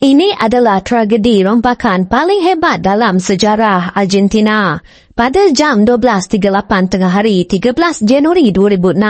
Ini adalah tragedi rompakan paling hebat dalam sejarah Argentina. Pada jam 12.38 tengah hari 13 Januari 2006,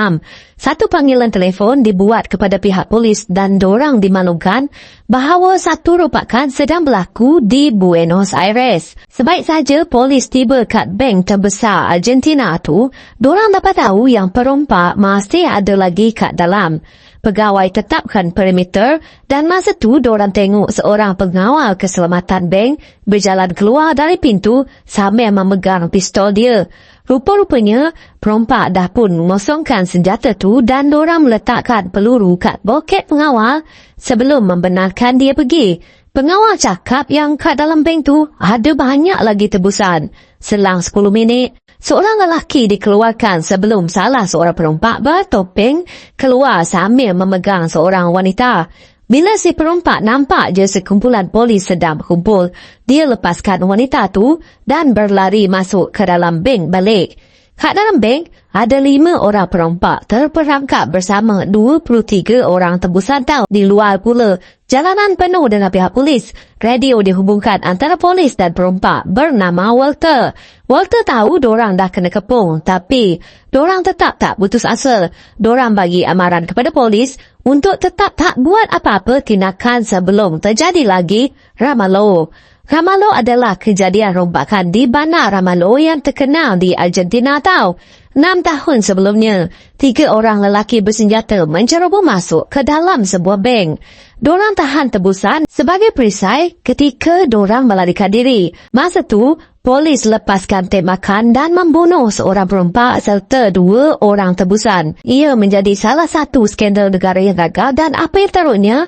satu panggilan telefon dibuat kepada pihak polis dan dorang dimaklumkan bahawa satu rompakan sedang berlaku di Buenos Aires. Sebaik saja polis tiba kat bank terbesar Argentina tu, dorang dapat tahu yang perompak masih ada lagi kat dalam. Pegawai tetapkan perimeter dan masa tu dorang tengok seorang pengawal keselamatan bank berjalan keluar dari pintu sambil memegang pistol dia. Rupa-rupanya perompak dah pun mengosongkan senjata tu dan dorang meletakkan peluru kat boket pengawal sebelum membenarkan dia pergi. Pengawal cakap yang kat dalam bank tu ada banyak lagi tebusan. Selang 10 minit, seorang lelaki dikeluarkan sebelum salah seorang perompak bertopeng keluar sambil memegang seorang wanita. Bila si perompak nampak je sekumpulan polis sedang berkumpul, dia lepaskan wanita tu dan berlari masuk ke dalam bank balik. Kat dalam bank, ada 5 orang perompak terperangkap bersama 23 orang tebusan tau. Di luar pula, jalanan penuh dengan pihak polis. Radio dihubungkan antara polis dan perompak bernama Walter. Walter tahu dorang dah kena kepung, tapi dorang tetap tak putus asa. Dorang bagi amaran kepada polis untuk tetap tak buat apa-apa tindakan sebelum terjadi lagi Ramallo. Ramallo adalah kejadian rompakan di bandar Ramallo yang terkenal di Argentina tau. 6 tahun sebelumnya, 3 orang lelaki bersenjata menceroboh masuk ke dalam sebuah bank. Dorang tahan tebusan sebagai perisai ketika dorang melarikan diri. Masa tu, polis lepaskan tembakan dan membunuh seorang perompak serta 2 orang tebusan. Ia menjadi salah satu skandal negara yang gagal dan apa yang teruknya,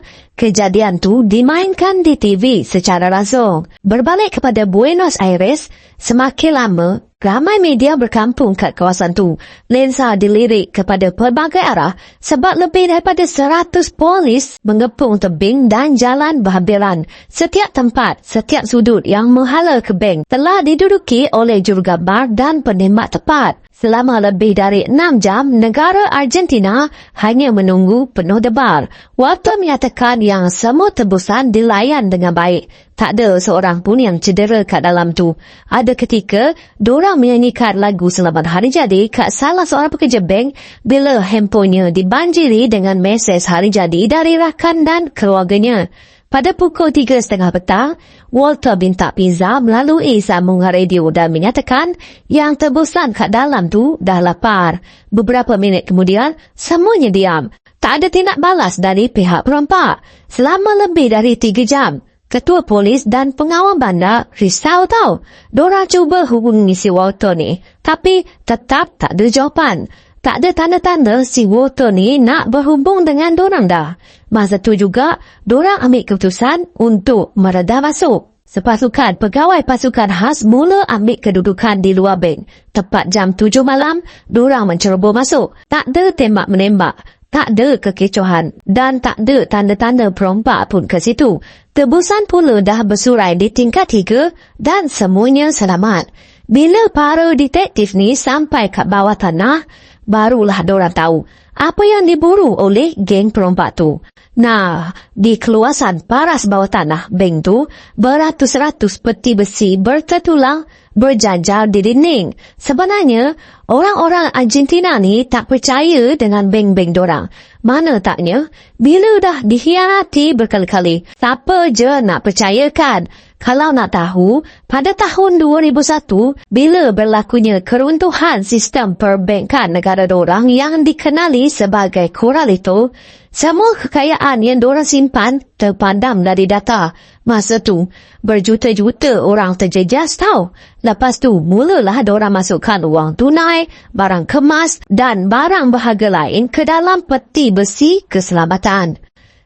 kejadian tu dimainkan di TV secara langsung. Berbalik kepada Buenos Aires, semakin lama, ramai media berkampung kat kawasan tu. Lensa dilirik kepada pelbagai arah sebab lebih daripada 100 polis mengepung tebing dan jalan berhampiran. Setiap tempat, setiap sudut yang menghala ke bank telah diduduki oleh jurugambar dan penembak tepat. Selama lebih dari 6 jam, negara Argentina hanya menunggu penuh debar. Walter menyatakan yang semua tebusan dilayan dengan baik. Tak ada seorang pun yang cedera kat dalam tu. Ada ketika, dorang menyanyikan lagu Selamat Hari Jadi kat salah seorang pekerja bank bila handphonenya dibanjiri dengan mesej hari jadi dari rakan dan keluarganya. Pada pukul 3.30 petang, Walter minta pizza melalui sambungan radio dan menyatakan yang tebusan kat dalam tu dah lapar. Beberapa minit kemudian, semuanya diam. Tak ada tindak balas dari pihak perompak. Selama lebih dari 3 jam, ketua polis dan pengawal bandar risau tau. Dorang cuba hubungi si Walter ni, tapi tetap tak ada jawapan. Tak ada tanda-tanda si Walter ni nak berhubung dengan dorang dah. Masa tu juga, dorang ambil keputusan untuk meredam masuk. Sepasukan pegawai pasukan khas mula ambil kedudukan di luar bank. Tepat jam 7 malam, dorang menceroboh masuk. Tak ada tembak-menembak, tak ada kekecohan dan tak ada tanda-tanda perompak pun ke situ. Tebusan pula dah bersurai di tingkat 3 dan semuanya selamat. Bila para detektif ni sampai kat bawah tanah, barulah dorang tahu apa yang diburu oleh geng perompak tu. Nah, di keluasan paras bawah tanah bank tu, beratus-ratus peti besi bertertulang berjajar di dinding. Sebenarnya, orang-orang Argentina ni tak percaya dengan bank-bank dorang. Mana taknya, bila dah dikhianati berkali-kali, siapa je nak percayakan? Kalau nak tahu, pada tahun 2001, bila berlakunya keruntuhan sistem perbankan negara dorang yang dikenali sebagai Corralito, semua kekayaan yang dorang simpan terpadam dari data. Masa tu, berjuta-juta orang terjejas tau. Lepas tu, mulalah dorang masukkan wang tunai, barang kemas dan barang berharga lain ke dalam peti besi keselamatan.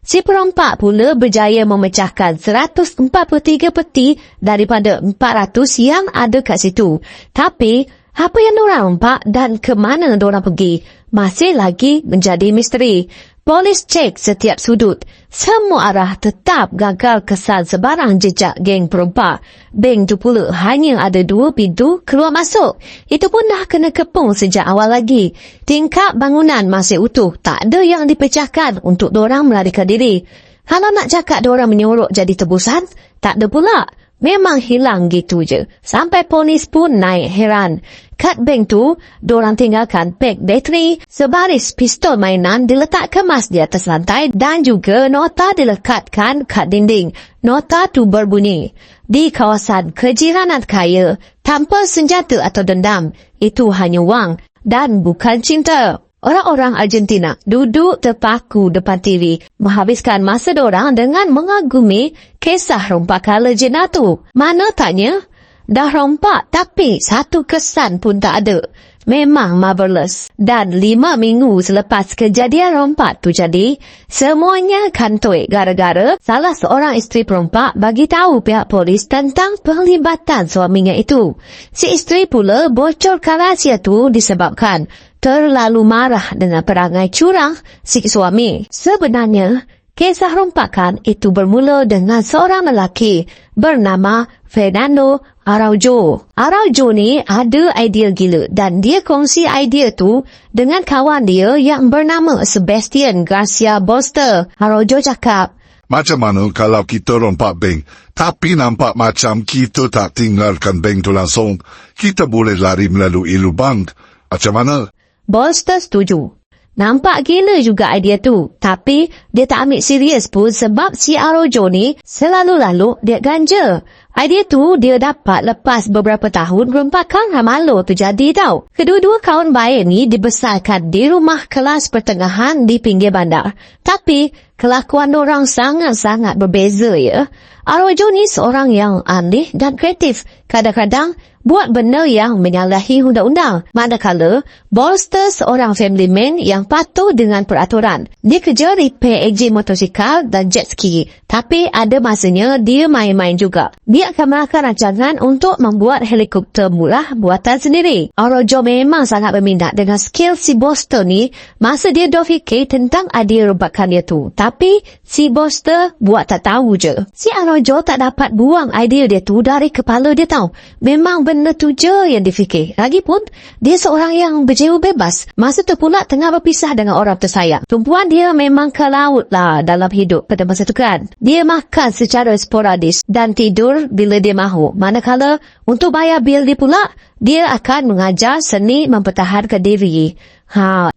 Si perompak pula berjaya memecahkan 143 peti daripada 400 yang ada kat situ. Tapi, apa yang dorang rompak dan ke mana dorang pergi masih lagi menjadi misteri. Polis cek setiap sudut. Semua arah tetap gagal kesan sebarang jejak geng perompak. Bank tu pula hanya ada 2 pintu keluar masuk. Itu pun dah kena kepung sejak awal lagi. Tingkap bangunan masih utuh. Tak ada yang dipecahkan untuk dorang melarikan diri. Kalau nak cakap diorang menyorok jadi tebusan, tak ada pula. Memang hilang gitu je. Sampai polis pun naik heran. Kad bank tu, diorang tinggalkan pek bateri, sebaris pistol mainan diletak kemas di atas lantai dan juga nota dilekatkan kat dinding. Nota tu berbunyi, di kawasan kejiranan kaya, tanpa senjata atau dendam, itu hanya wang dan bukan cinta. Orang-orang Argentina duduk terpaku depan TV, menghabiskan masa diorang dengan mengagumi kisah rompakan legenda tu. Mana tanya? Dah rompak tapi satu kesan pun tak ada. Memang marvelous. Dan 5 minggu selepas kejadian rompak tu jadi, semuanya kantoi gara-gara salah seorang isteri perompak bagi tahu pihak polis tentang pelibatan suaminya itu. Si isteri pula bocorkan rahsia tu disebabkan terlalu marah dengan perangai curang si suami. Sebenarnya, kisah rompakan itu bermula dengan seorang lelaki bernama Fernando Araujo. Araujo ni ada idea gila dan dia kongsi idea tu dengan kawan dia yang bernama Sebastian Garcia Bolster. Araujo cakap, macam mana kalau kita rompak bank, tapi nampak macam kita tak tinggalkan bank tu langsung, kita boleh lari melalui lubang. Macam mana? Bolster setuju. Nampak gila juga idea tu. Tapi dia tak ambil serius pun sebab si Araujo ni selalu lalu dia ganja. Idea tu dia dapat lepas beberapa tahun rompakan Ramalo tu jadi tau. Kedua-dua kawan baik ni dibesarkan di rumah kelas pertengahan di pinggir bandar. Tapi kelakuan orang sangat-sangat berbeza ya. Araujo ni seorang yang aneh dan kreatif. Kadang-kadang buat benda yang menyalahi undang-undang. Manakala, Bolster seorang family man yang patuh dengan peraturan. Dia kerja repair enjin motosikal dan jet ski. Tapi ada masanya dia main-main juga. Dia akan melakukan rancangan untuk membuat helikopter murah buatan sendiri. Araujo memang sangat berminat dengan skill si Bolster ni masa dia dah fikir tentang idea rompakan dia tu. Tapi si Bolster buat tak tahu je. Si Araujo tak dapat buang idea dia tu dari kepala dia tahu. Memang benda tu je yang difikir. Lagipun, dia seorang yang berjiwa bebas. Masa tu pula tengah berpisah dengan orang tersayang. Tumpuan dia memang ke laut lah dalam hidup pada masa tu kan. Dia makan secara sporadis dan tidur bila dia mahu. Manakala, untuk bayar bil dia pula, dia akan mengajar seni mempertahankan diri.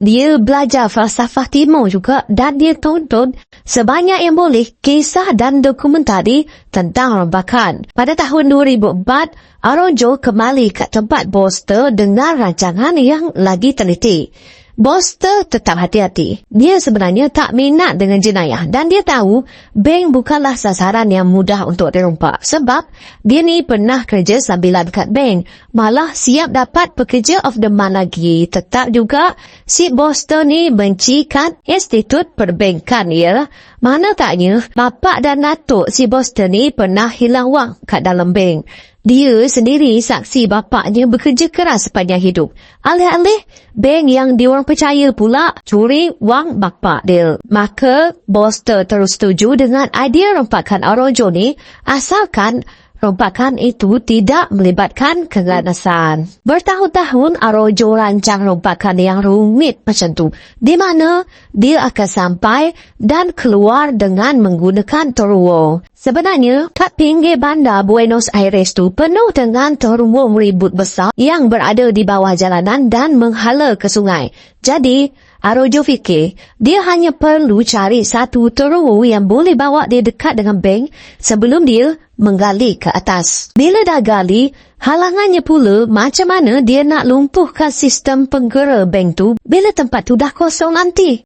Dia belajar falsafah timur juga dan dia tonton sebanyak yang boleh kisah dan dokumentari tentang rompakan. Pada tahun 2004, Araujo kembali ke tempat Bolster dengan rancangan yang lagi teliti. Bolster tetap hati-hati. Dia sebenarnya tak minat dengan jenayah dan dia tahu bank bukanlah sasaran yang mudah untuk dirompak sebab dia ni pernah kerja sambilan kat bank. Malah siap dapat pekerja of the month lagi. Tetap juga si Bolster ni bencikan institut perbankan ya. Mana taknya bapak dan datuk si Bolster ni pernah hilang wang kat dalam bank. Dia sendiri saksi bapaknya bekerja keras sepanjang hidup. Alih-alih bank yang diorang percaya pula curi wang bapak dia. Maka Bolster terus setuju dengan idea rompakan Araujo ni asalkan rompakan itu tidak melibatkan keganasan. Bertahun-tahun Araujo rancang rompakan yang rumit macam tu. Di mana dia akan sampai dan keluar dengan menggunakan teruwo. Sebenarnya, kat pinggir bandar Buenos Aires tu penuh dengan teruwo ribut besar yang berada di bawah jalanan dan menghala ke sungai. Jadi, Araujo fikir dia hanya perlu cari satu teruwo yang boleh bawa dia dekat dengan bank sebelum dia menggali ke atas. Bila dah gali, halangannya pula macam mana dia nak lumpuhkan sistem penggera bank tu bila tempat tu dah kosong nanti.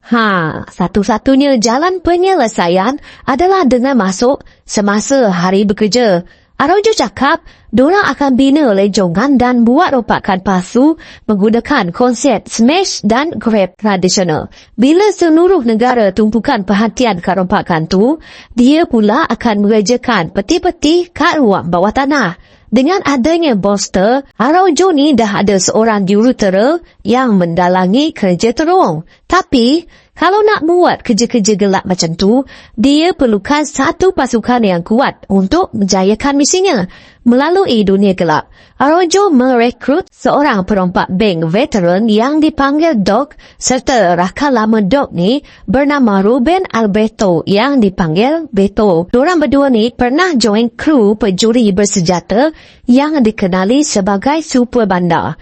Satu-satunya jalan penyelesaian adalah dengan masuk semasa hari bekerja. Araujo cakap, diorang akan bina lejongan dan buat rompakan palsu menggunakan konsep smash dan grab tradisional. Bila seluruh negara tumpukan perhatian ke rompakan tu, dia pula akan mengerjakan peti-peti kat ruang bawah tanah. Dengan adanya Bolster, Araujo ni dah ada seorang jurutera yang mendalangi kerja terung. Tapi, kalau nak buat kerja-kerja gelap macam tu, dia perlukan satu pasukan yang kuat untuk menjayakan misinya. Melalui dunia gelap, Araujo merekrut seorang perompak bank veteran yang dipanggil Doc serta rakan lama Doc ni bernama Ruben Alberto yang dipanggil Beto. Dorang berdua ni pernah join kru pencuri bersenjata yang dikenali sebagai Super Banda.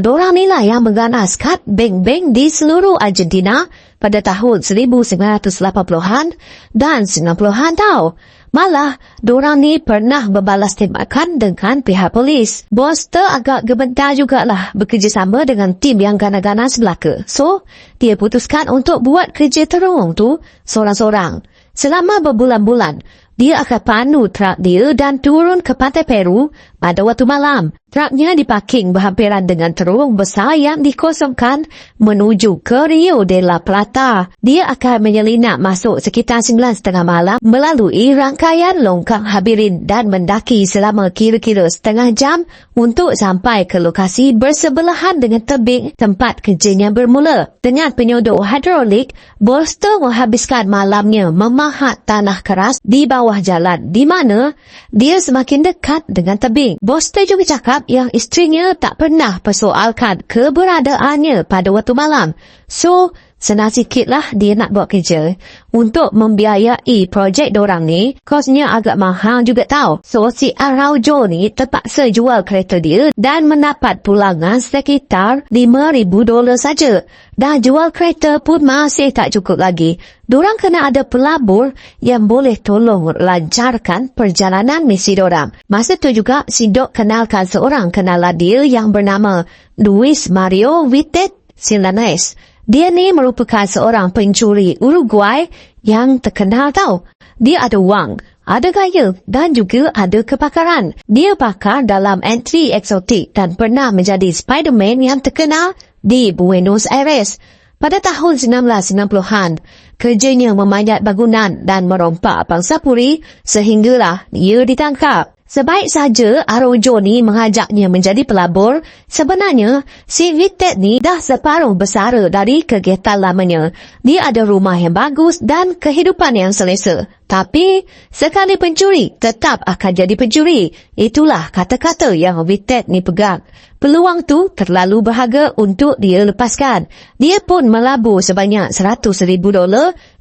Dorang ni lah yang mengganas kad bank-bank di seluruh Argentina pada tahun 1980-an dan 90-an tau. Malah, dorang ni pernah berbalas tembakan dengan pihak polis. Boster agak gebentar jugalah bekerjasama dengan tim yang ganas-ganas belaka. So, dia putuskan untuk buat kerja terung tu seorang-seorang. Selama berbulan-bulan, dia akan pandu truk dia dan turun ke pantai Peru pada waktu malam. Truknya diparking berhampiran dengan terowong besar yang dikosongkan menuju ke Rio de la Plata. Dia akan menyelinap masuk sekitar 9:30 malam melalui rangkaian longkang Habirin dan mendaki selama kira-kira setengah jam untuk sampai ke lokasi bersebelahan dengan tebing tempat kerjanya bermula. Dengan penyodok hidrolik, Boster menghabiskan malamnya memahat tanah keras di bawah jalan di mana dia semakin dekat dengan tebing. Boster juga cakap yang isterinya tak pernah persoalkan keberadaannya pada waktu malam. So, senang sikitlah dia nak buat kerja. Untuk membiayai projek dorang ni, kosnya agak mahal juga tau. So, si Araujo ni terpaksa jual kereta dia dan mendapat pulangan sekitar $5,000 saja. Dah jual kereta pun masih tak cukup lagi. Dorang kena ada pelabur yang boleh tolong lancarkan perjalanan misi dorang. Masa tu juga si Doc kenalkan seorang kenalan dia yang bernama Luis Mario Vitet Silanes. Dia ni merupakan seorang pencuri Uruguay yang terkenal tau. Dia ada wang, ada gaya dan juga ada kepakaran. Dia pakar dalam entry eksotik dan pernah menjadi Spiderman yang terkenal di Buenos Aires. Pada tahun 1990-an, kerjanya memanjat bangunan dan merompak pangsa puri sehinggalah dia ditangkap. Sebaik saja Araujo ni mengajaknya menjadi pelabur, sebenarnya si Vitet ni dah separuh bersara dari kegiatan lamanya. Dia ada rumah yang bagus dan kehidupan yang selesa. Tapi, sekali pencuri, tetap akan jadi pencuri. Itulah kata-kata yang Vitet ni pegang. Peluang tu terlalu berharga untuk dia lepaskan. Dia pun melabur sebanyak $100,000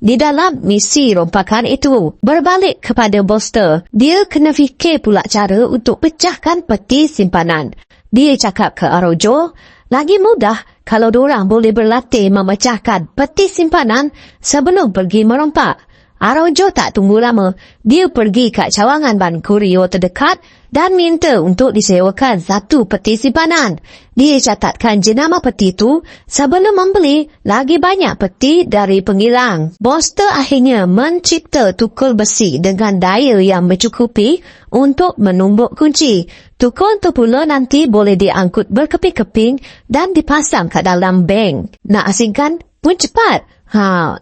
di dalam misi rompakan itu. Berbalik kepada Boster, dia kena fikir pula cara untuk pecahkan peti simpanan. Dia cakap ke Araujo, lagi mudah kalau dorang boleh berlatih memecahkan peti simpanan sebelum pergi merompak. Araujo tak tunggu lama. Dia pergi ke cawangan Ban Kurio terdekat dan minta untuk disewakan satu peti simpanan. Dia catatkan jenama peti tu sebelum membeli lagi banyak peti dari penghilang. Boster akhirnya mencipta tukul besi dengan daya yang mencukupi untuk menumbuk kunci. Tukul tu pula nanti boleh diangkut berkeping-keping dan dipasang ke dalam bank. Nak asingkan pun cepat.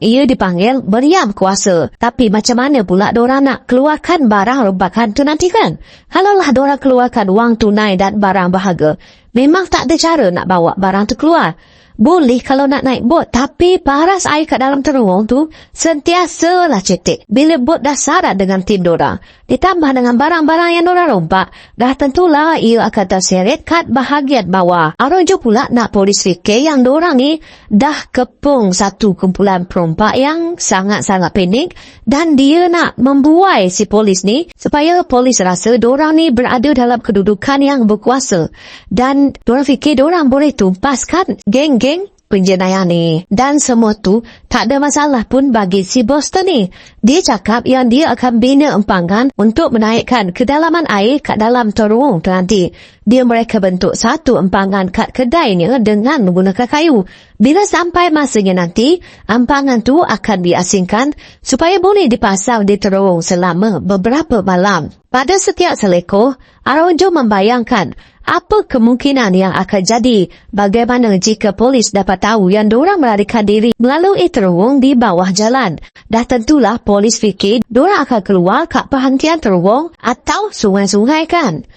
Ia dipanggil meriam kuasa. Tapi macam mana pula dorang nak keluarkan barang rompakan tu nanti kan? Kalaulah dorang keluarkan wang tunai dan barang berharga, memang tak ada cara nak bawa barang tu keluar. Boleh kalau nak naik bot, tapi paras air kat dalam terowong tu sentiasalah cetek. Bila bot dah syarat dengan tim dorang, ditambah dengan barang-barang yang dorang rompak, dah tentulah ia akan terseret kat bahagian bawah. Araujo pula nak polis fikir yang dorang ni dah kepung satu kumpulan perompak yang sangat-sangat panik dan dia nak membuai si polis ni supaya polis rasa dorang ni berada dalam kedudukan yang berkuasa dan dorang fikir dorang boleh tumpaskan geng penjenayah ni. Dan semua tu tak ada masalah pun bagi si Boster ni. Dia cakap yang dia akan bina empangan untuk menaikkan kedalaman air kat dalam terowong tu nanti. Mereka bentuk satu empangan kat kedainya dengan menggunakan kayu. Bila sampai masanya nanti, empangan tu akan diasingkan supaya boleh dipasang di terowong selama beberapa malam. Pada setiap selekoh, Araujo membayangkan apa kemungkinan yang akan jadi bagaimana jika polis dapat tahu yang dorang melarikan diri melalui terowong di bawah jalan. Dah tentulah polis fikir dorang akan keluar kat perhentian terowong atau sungai-sungai kan.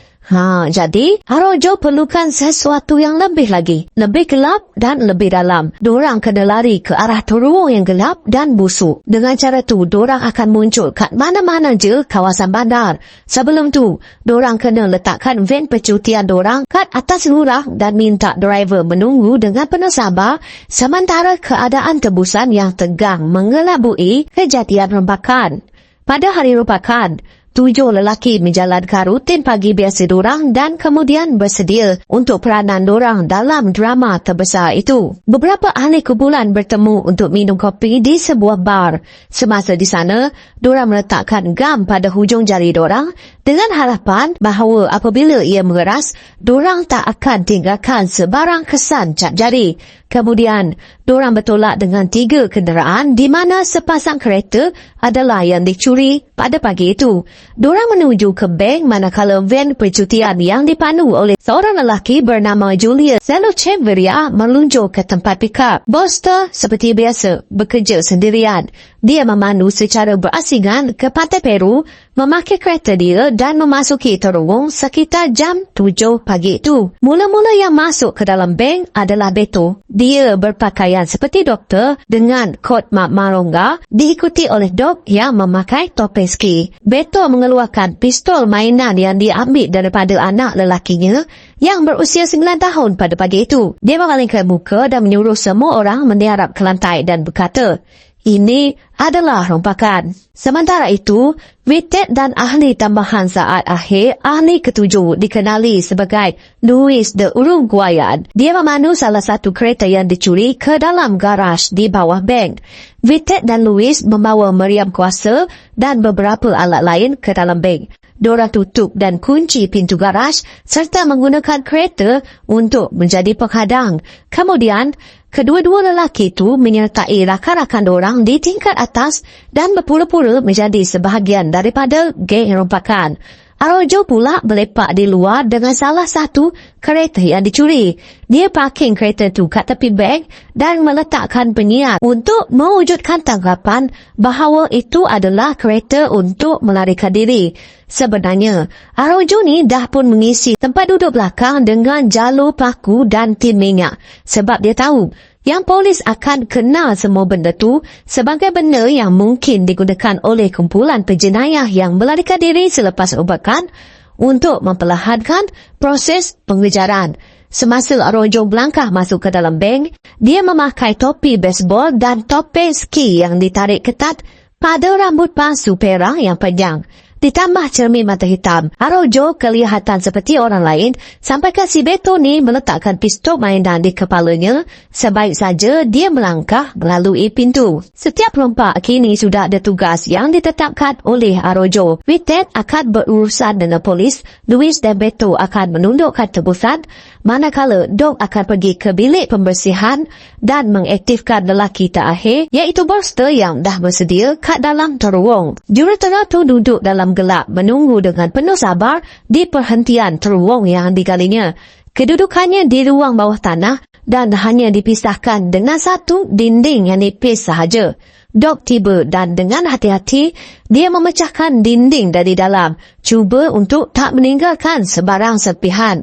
Jadi Arojo perlukan sesuatu yang lebih lagi, lebih gelap dan lebih dalam. Dorang kena lari ke arah terowong yang gelap dan busuk. Dengan cara tu, dorang akan muncul kat mana-mana je kawasan bandar. Sebelum tu, dorang kena letakkan van percutian dorang kat atas lurah dan minta driver menunggu dengan penuh sabar sementara keadaan tebusan yang tegang mengelabui kejadian rompakan. Pada hari rompakan, 7 lelaki menjalankan rutin pagi biasa dorang dan kemudian bersedia untuk peranan dorang dalam drama terbesar itu. Beberapa ahli kumpulan bertemu untuk minum kopi di sebuah bar. Semasa di sana, dorang meletakkan gam pada hujung jari dorang dengan harapan bahawa apabila ia mengeras, dorang tak akan tinggalkan sebarang kesan cap jari. Kemudian, dorang bertolak dengan 3 kenderaan di mana sepasang kereta adalah yang dicuri pada pagi itu. Dorang menuju ke bank manakala van percutian yang dipandu oleh seorang lelaki bernama Julia Zelocheveria meluncur ke tempat pick-up. Boster seperti biasa bekerja sendirian. Dia memandu secara berasingan ke Pantai Peru, memakai kereta dia dan memasuki terowong sekitar jam 7 pagi itu. Mula-mula yang masuk ke dalam bank adalah Beto. Dia berpakaian seperti doktor dengan kot mak marongga diikuti oleh Dok yang memakai topeng ski. Beto mengeluarkan pistol mainan yang diambil daripada anak lelakinya yang berusia 9 tahun pada pagi itu. Dia memalingkan muka dan menyuruh semua orang meniarap ke lantai dan berkata, "Ini adalah rompakan." Sementara itu, Vitet dan ahli tambahan saat akhir, ahli ketujuh dikenali sebagai Luis de Uruguayan. Dia memandu salah satu kereta yang dicuri ke dalam garaj di bawah bank. Vitet dan Luis membawa meriam kuasa dan beberapa alat lain ke dalam bank. Dorang tutup dan kunci pintu garaj serta menggunakan kereta untuk menjadi penghadang. Kemudian, kedua-dua lelaki itu menyertai rakan-rakan dorang di tingkat atas dan berpura-pura menjadi sebahagian daripada geng rompakan. Arojo pula berlepak di luar dengan salah satu kereta yang dicuri. Dia parking kereta tu kat tepi bank dan meletakkan penyiar untuk mewujudkan tanggapan bahawa itu adalah kereta untuk melarikan diri. Sebenarnya, Arojo ni dah pun mengisi tempat duduk belakang dengan jalur paku dan tin minyak sebab dia tahu yang polis akan kenal semua benda tu sebagai benda yang mungkin digunakan oleh kumpulan penjenayah yang melarikan diri selepas rompakan untuk memperlahankan proses pengejaran. Semasa Arojo melangkah masuk ke dalam bank, dia memakai topi baseball dan topeng ski yang ditarik ketat pada rambut palsu perang yang panjang. Ditambah cermin mata hitam, Arojo kelihatan seperti orang lain sampai si Beto ni meletakkan pistol mainan di kepalanya sebaik saja dia melangkah melalui pintu. Setiap rompak kini sudah ada tugas yang ditetapkan oleh Arojo. Vitet akan berurusan dengan polis, Luis dan Beto akan menundukkan tebusan, manakala Dok akan pergi ke bilik pembersihan dan mengaktifkan lelaki terakhir iaitu Boster yang dah bersedia kat dalam terowong. Juruterang tu duduk dalam gelap menunggu dengan penuh sabar di perhentian terowong yang digalinya. Kedudukannya di ruang bawah tanah dan hanya dipisahkan dengan satu dinding yang nipis sahaja. Dok tiba dan dengan hati-hati dia memecahkan dinding dari dalam, cuba untuk tak meninggalkan sebarang serpihan.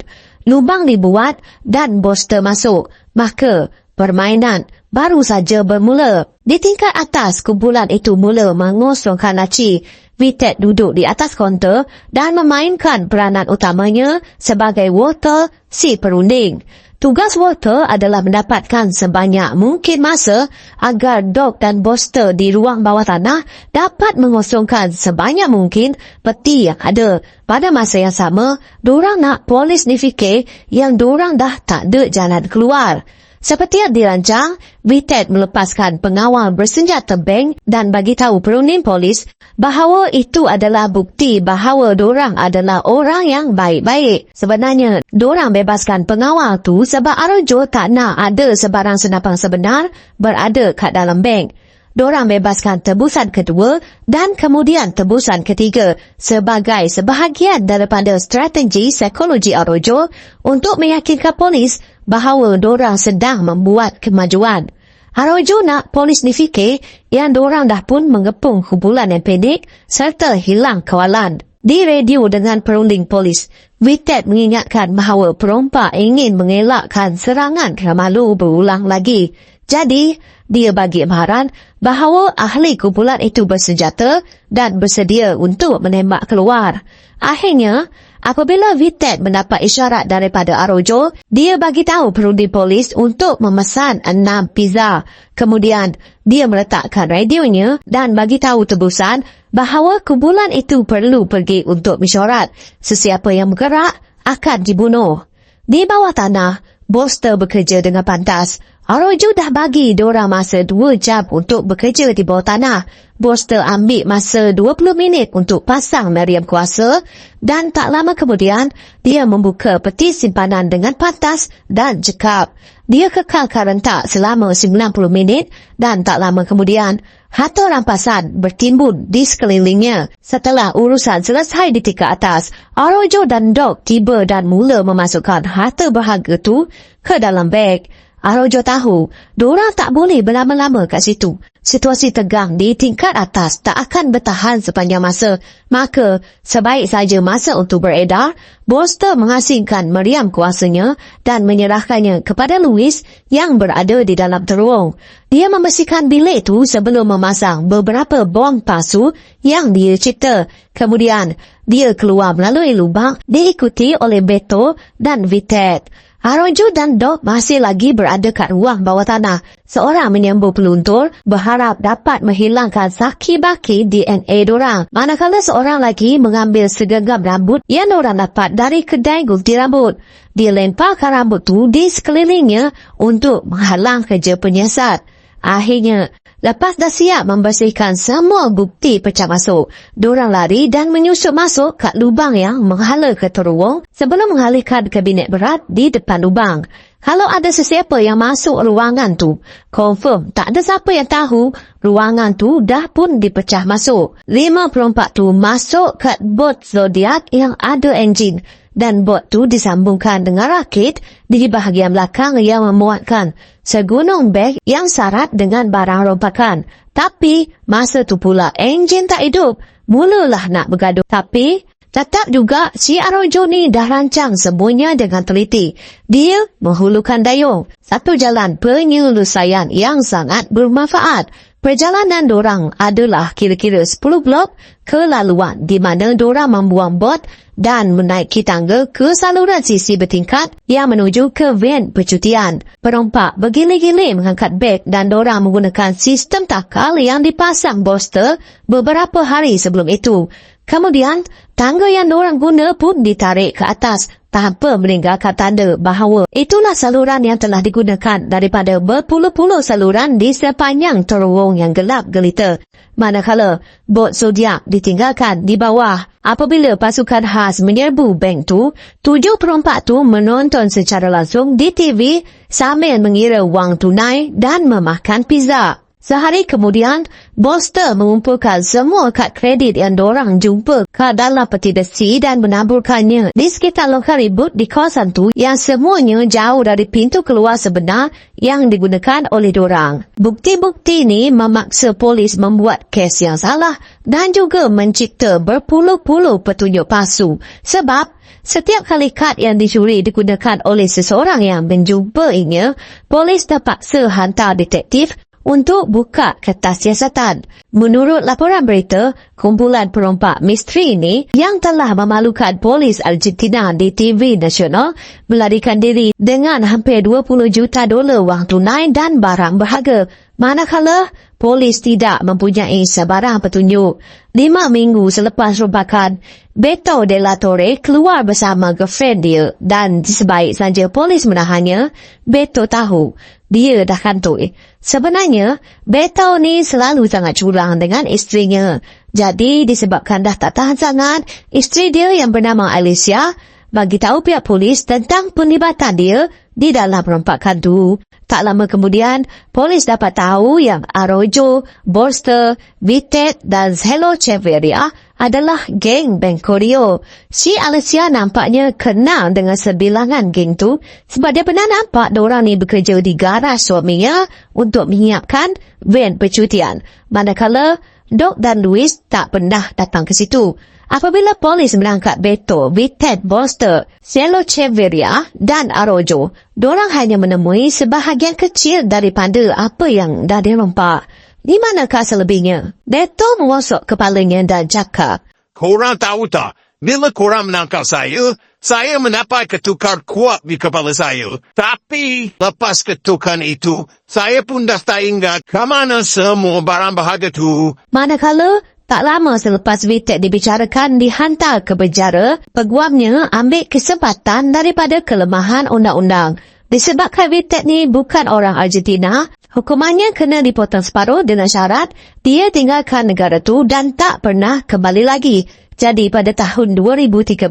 Lubang dibuat dan Boster masuk, maka permainan baru saja bermula. Di tingkat atas, kumpulan itu mula mengosongkan laci. Vitet duduk di atas kaunter dan memainkan peranan utamanya sebagai Walter, si perunding. Tugas Walter adalah mendapatkan sebanyak mungkin masa agar Dok dan Boster di ruang bawah tanah dapat mengosongkan sebanyak mungkin peti yang ada. Pada masa yang sama, dorang nak polis ni fikir yang dorang dah tak ada jalan keluar. Seperti yang dirancang, Vitet melepaskan pengawal bersenjata bank dan bagi tahu perunding polis bahawa itu adalah bukti bahawa dorang adalah orang yang baik-baik. Sebenarnya, dorang bebaskan pengawal tu sebab Arojo tak nak ada sebarang senapang sebenar berada kat dalam bank. Dorang bebaskan tebusan kedua dan kemudian tebusan ketiga sebagai sebahagian daripada strategi psikologi Arojo untuk meyakinkan polis bahawa dorang sedang membuat kemajuan. Arojo nak polis ni fikir yang dorang dah pun mengepung kumpulan yang pendek serta hilang kawalan. Di radio dengan perunding polis, Vitet mengingatkan bahawa perompak ingin mengelakkan serangan Kemalu berulang lagi. Jadi, dia bagi amaran bahawa ahli kumpulan itu bersenjata dan bersedia untuk menembak keluar. Akhirnya, apabila Vitet mendapat isyarat daripada Arojo, dia bagi tahu perunding polis untuk memesan 6 pizza. Kemudian, dia meletakkan radionya dan bagi tahu tebusan bahawa kumpulan itu perlu pergi untuk mesyuarat. Sesiapa yang bergerak akan dibunuh. Di bawah tanah, Boster bekerja dengan pantas. Arojo dah bagi diorang masa 2 jam untuk bekerja di bawah tanah. Boster ambil masa 20 minit untuk pasang meriam kuasa dan tak lama kemudian, dia membuka peti simpanan dengan pantas dan cekap. Dia kekalkan rentak selama 90 minit dan tak lama kemudian, harta rampasan bertimbun di sekelilingnya. Setelah urusan selesai di tingkat atas, Arojo dan Doc tiba dan mula memasukkan harta berharga tu ke dalam beg. Arojo tahu, diorang tak boleh berlama-lama kat situ. Situasi tegang di tingkat atas tak akan bertahan sepanjang masa. Maka, sebaik saja masa untuk beredar, Boster mengasingkan meriam kuasanya dan menyerahkannya kepada Louis yang berada di dalam terowong. Dia membersihkan bilik itu sebelum memasang beberapa bom palsu yang dia cipta. Kemudian, dia keluar melalui lubang diikuti oleh Beto dan Vitet. Arojo dan Doc masih lagi berada kat ruang bawah tanah. Seorang menyembur peluntur berharap dapat menghilangkan saki-baki DNA dorang. Manakala seorang lagi mengambil segenggam rambut yang orang dapat dari kedai gunting rambut. Dia lemparkan rambut tu di sekelilingnya untuk menghalang kerja penyiasat. Akhirnya, lepas dah siap membersihkan semua bukti pecah masuk, diorang lari dan menyusup masuk kat lubang yang menghala ke terowong sebelum mengalihkan kabinet berat di depan lubang. Kalau ada sesiapa yang masuk ruangan tu, confirm tak ada siapa yang tahu ruangan tu dah pun dipecah masuk. 5 perompak tu masuk kat bot Zodiac yang ada enjin. Dan bot tu disambungkan dengan rakit di bahagian belakang yang memuatkan segunung beg yang syarat dengan barang rompakan. Tapi, masa tu pula enjin tak hidup. Mulalah nak bergaduh. Tapi, tetap juga si Arojo ni dah rancang semuanya dengan teliti. Dia menghulukan dayung. Satu jalan penyelesaian yang sangat bermanfaat. Perjalanan dorang adalah kira-kira 10 blok ke laluan di mana dorang membuang bot dan menaiki tangga ke saluran sisi bertingkat yang menuju ke van percutian. Perompak bergilir-gilir mengangkat beg dan dorang menggunakan sistem takal yang dipasang Boster beberapa hari sebelum itu. Kemudian, tangga yang dorang guna pun ditarik ke atas tanpa meninggalkan tanda bahawa itulah saluran yang telah digunakan daripada berpuluh-puluh saluran di sepanjang terowong yang gelap gelita. Manakala bot Zodiac ditinggalkan di bawah. Apabila pasukan khas menyerbu bank tu, 7 perompak tu menonton secara langsung di TV sambil mengira wang tunai dan memakan pizza. Sehari kemudian, Boster mengumpulkan semua kad kredit yang dorang jumpa ke dalam peti besi dan menaburkannya di sekitar lokal ribut di kawasan tu yang semuanya jauh dari pintu keluar sebenar yang digunakan oleh dorang. Bukti-bukti ini memaksa polis membuat kes yang salah dan juga mencipta berpuluh-puluh petunjuk palsu. Sebab, setiap kali kad yang dicuri digunakan oleh seseorang yang menjumpainya, polis terpaksa hantar detektif untuk buka kertas siasatan. Menurut laporan berita, kumpulan perompak misteri ini yang telah memalukan polis Argentina di TV nasional melarikan diri dengan hampir 20 juta dolar wang tunai dan barang berharga. Manakala, polis tidak mempunyai sebarang petunjuk. 5 minggu selepas rompakan, Beto de la Torre keluar bersama girlfriend dia dan sebaik saja polis menahannya, Beto tahu dia dah kantoi. Sebenarnya, Beto ni selalu sangat curang dengan isterinya. Jadi, disebabkan dah tak tahan sangat, isteri dia yang bernama Alicia bagi tahu pihak polis tentang penlibatan dia di dalam perompakan tu. Tak lama kemudian, polis dapat tahu yang Arojo, Boster, Vitet dan Hello Cheveria adalah geng Bencorio. Si Alicia nampaknya kenal dengan sebilangan geng tu sebab dia pernah nampak diorang ni bekerja di garaj suaminya untuk menyiapkan van percutian. Manakala Doc dan Louis tak pernah datang ke situ. Apabila polis menangkap Beto, Vitet, Bolster, Selo Cheveria dan Arojo, dorang hanya menemui sebahagian kecil daripada apa yang dah dirompak. Di manakah selebihnya? Beto mengosok kepalanya dan cakap, Korang tahu tak, bila korang menangkap saya mendapat ketukan kuat di kepala saya. Tapi, lepas ketukan itu, saya pun dah tak ingat ke mana semua barang berharga tu. manakala tak lama selepas Vitet dibicarakan dihantar ke penjara, peguamnya ambil kesempatan daripada kelemahan undang-undang. Disebabkan Vitet ni bukan orang Argentina, hukumannya kena dipotong separuh dengan syarat dia tinggalkan negara tu dan tak pernah kembali lagi. Jadi pada tahun 2013,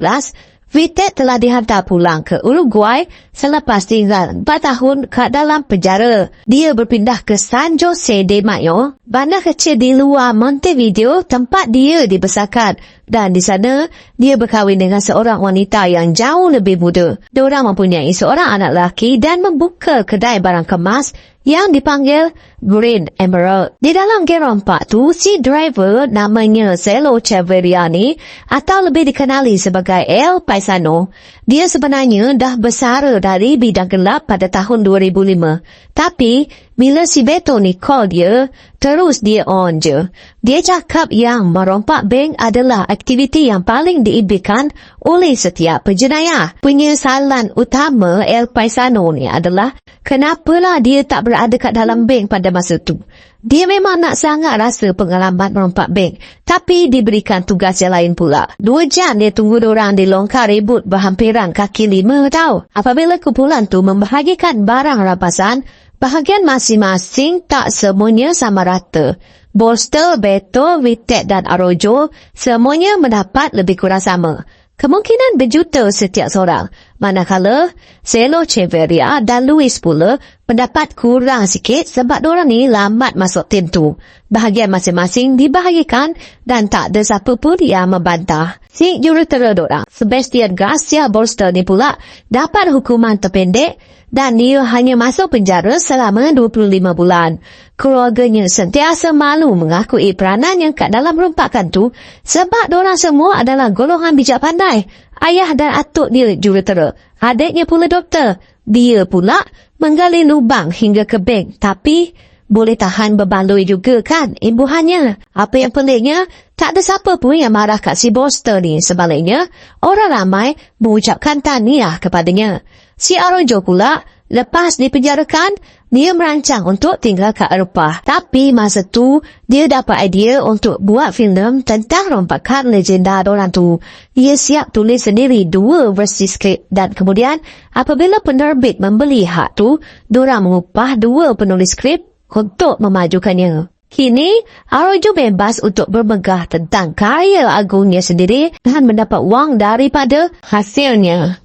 Vitet telah dihantar pulang ke Uruguay selepas tinggal 4 tahun kat dalam penjara. Dia berpindah ke San Jose de Mayo, bandar kecil di luar Montevideo tempat dia dibesarkan. Dan di sana, dia berkahwin dengan seorang wanita yang jauh lebih muda. Diorang mempunyai seorang anak lelaki dan membuka kedai barang kemas yang dipanggil Green Emerald. Di dalam gerompak tu, si driver namanya Selo Cheveria ni, atau lebih dikenali sebagai El Paisano, dia sebenarnya dah bersara dari bidang gelap pada tahun 2005. Tapi, bila si Beto ni call dia, terus dia on je. Dia cakap yang merompak bank adalah aktiviti yang paling diibikan oleh setiap penjenayah. Penyesalan utama El Paisano ni adalah kenapalah dia tak berada kat dalam bank pada masa tu. Dia memang nak sangat rasa pengalaman merompak bank, tapi diberikan tugas yang lain pula. 2 jam dia tunggu dorang di longkar ribut berhampiran kaki 5 tau. Apabila kumpulan tu membahagikan barang rampasan, bahagian masing-masing tak semuanya sama rata. Bolster, Beto, Vitet dan Arojo semuanya mendapat lebih kurang sama. Kemungkinan berjuta setiap seorang. Manakala Selo Cheveria dan Luis pula mendapat kurang sikit sebab diorang ni lambat masuk tim tu. Bahagian masing-masing dibahagikan dan tak ada siapa pun yang membantah. Si jurutera diorang, Sebastian Garcia Bolster ni pula dapat hukuman terpendek dan dia hanya masuk penjara selama 25 bulan. Keluarganya sentiasa malu mengakui peranan yang kat dalam rompakan tu sebab diorang semua adalah golongan bijak pandai. Ayah dan atuk dia jurutera, adiknya pula doktor. Dia pula menggali lubang hingga ke bank, tapi boleh tahan berbaloi juga kan imbuhannya. Apa yang peliknya, tak ada siapa pun yang marah kat si Bolster ni. Sebaliknya, orang ramai mengucapkan tahniah kepadanya. Si Arojo pula, lepas dipenjarakan, dia merancang untuk tinggal ke Eropah. Tapi masa tu, dia dapat idea untuk buat filem tentang rompakan legenda dorang tu. Dia siap tulis sendiri 2 versi skrip dan kemudian apabila penerbit membeli hak tu, dorang mengupah 2 penulis skrip untuk memajukannya. Kini, Arojo bebas untuk bermegah tentang karya agungnya sendiri dan mendapat wang daripada hasilnya.